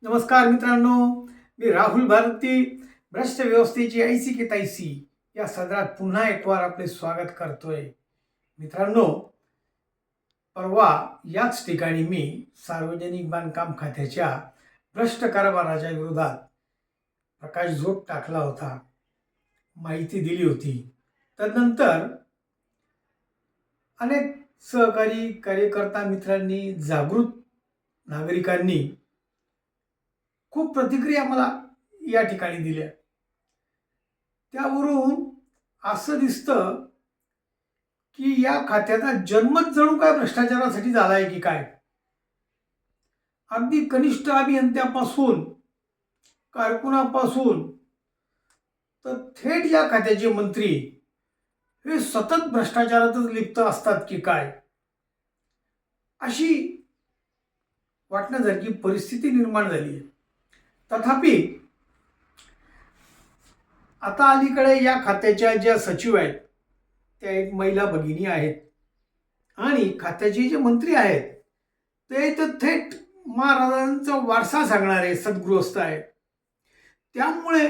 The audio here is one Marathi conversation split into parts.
नमस्कार मित्रांनो, मी राहुल भारती भ्रष्ट व्यवस्थेची ऐसी की तैसी या सदरात पुन्हा एक वार आपले स्वागत करतोय. मित्रांनो, परवा याच ठिकाणी मी सार्वजनिक बांधकाम खात्याच्या भ्रष्ट कारभाराच्या विरोधात प्रकाशझोत टाकला होता, माहिती दिली होती. तदनंतर अनेक सहकारी कार्यकर्ता मित्रांनी, जागृत नागरिकांनी खूप प्रतिक्रिया मला या ठिकाणी दिल्या. त्यावरून असं दिसतं की या खात्याचा जन्मच जणू काय भ्रष्टाचारासाठी झालाय की काय. अगदी कनिष्ठ अभियंत्यापासून, कारकुनापासून तर थेट या खात्याचे मंत्री हे सतत भ्रष्टाचारातच लिप्त असतात की काय, अशी वाटण्यासारखी परिस्थिती निर्माण झाली आहे. तथापि आता अलीकडे या खात्याच्या ज्या सचिव आहेत त्या एक महिला भगिनी आहेत आणि खात्याचे जे मंत्री आहेत ते तर थेट महाराजांचा वारसा सांगणारे सद्गृहस्थ आहेत. त्यामुळे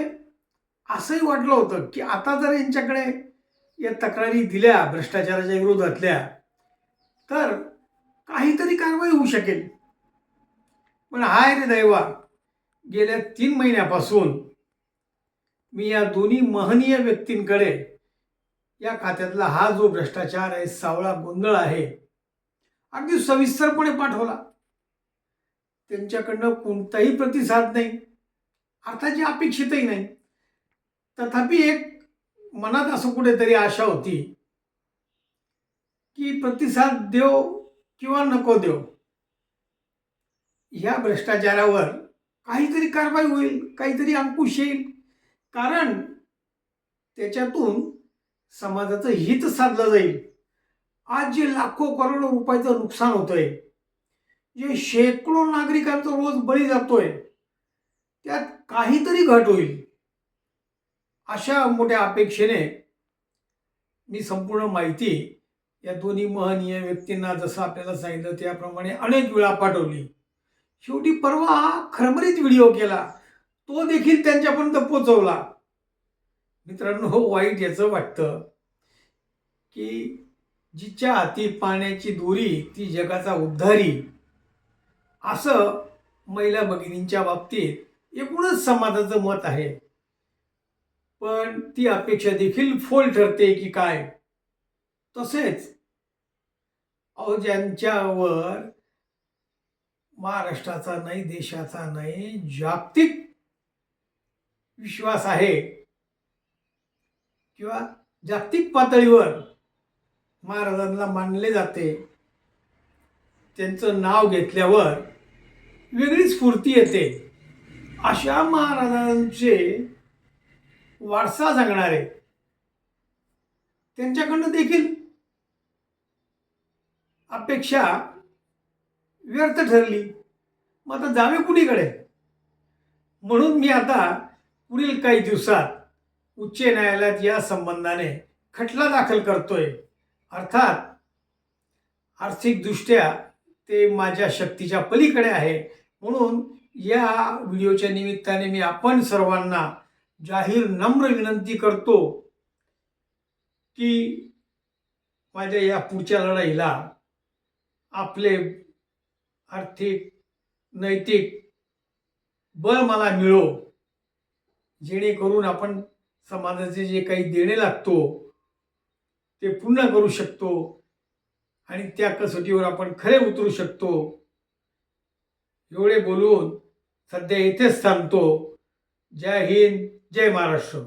असंही वाटलं होतं की आता जर यांच्याकडे या तक्रारी दिल्या भ्रष्टाचाराच्या विरोधातल्या तर काहीतरी कारवाई होऊ शकेल. पण हाय रे दैवा, गेल्या 3 महिन्यापासून मी या दोन्ही महनीय व्यक्तींकडे या खात्यातला हा जो भ्रष्टाचार आहे, सावळा गोंधळ आहे, अगदी सविस्तरपणे पाठवला. त्यांच्याकडनं कोणताही प्रतिसाद नाही, अर्थाची अपेक्षितही नाही. तथापि एक मनात असं कुठेतरी आशा होती की प्रतिसाद देव किंवा नको देव, या भ्रष्टाचारावर काहीतरी कारवाई होईल, काहीतरी अंकुश येईल. कारण त्याच्यातून समाजाचं हित साधलं जाईल. आज जे लाखो करोडो रुपयाचं नुकसान होतंय, जे शेकडो नागरिकांचा रोज बळी जातोय, त्यात काहीतरी घट होईल अशा मोठ्या अपेक्षेने मी संपूर्ण माहिती या दोन्ही महनीय व्यक्तींना जसं आपल्याला सांगितलं त्याप्रमाणे अनेक वेळा पाठवली. शेवटी परवा खरमरीत व्हिडिओ केला, तो देखील त्यांच्यापर्यंत पोहोचवला. मित्रांनो, वाईट याचं वाटतं की जिच्या हाती पाण्याची दोरी ती जगाचा उद्धारी, असं महिला भगिनींच्या बाबतीत एकूणच समाजाचं मत आहे. पण ती अपेक्षा देखील फोल ठरते की काय. तसेच ज्यांच्यावर महाराष्ट्राचा नाही, देशाचा नाही, जागतिक विश्वास आहे किंवा जागतिक पातळीवर महाराजांना मानले जाते, त्यांचं नाव घेतल्यावर वेगळी स्फूर्ती येते, अशा महाराजांचे वारसा सांगणारे त्यांच्याकडनं देखील अपेक्षा व्यर्थ ठरली. मग आता जावे कुणीकडे. म्हणून मी आता पुढील काही दिवसात उच्च न्यायालयात या संबंधाने खटला दाखल करतोय. अर्थात आर्थिकदृष्ट्या ते माझ्या शक्तीच्या पलीकडे आहे. म्हणून या व्हिडिओच्या निमित्ताने मी आपण सर्वांना जाहीर नम्र विनंती करतो की माझ्या या पुढच्या लढाईला आपले आर्थिक, नैतिक बळ मला मिळो, जेणेकरून आपण समाजाचे जे काही देणे लागतो ते पूर्ण करू शकतो आणि त्या कसोटीवर आपण खरे उतरू शकतो. एवढे बोलून सध्या इथेच थांबतो. जय हिंद, जय महाराष्ट्र.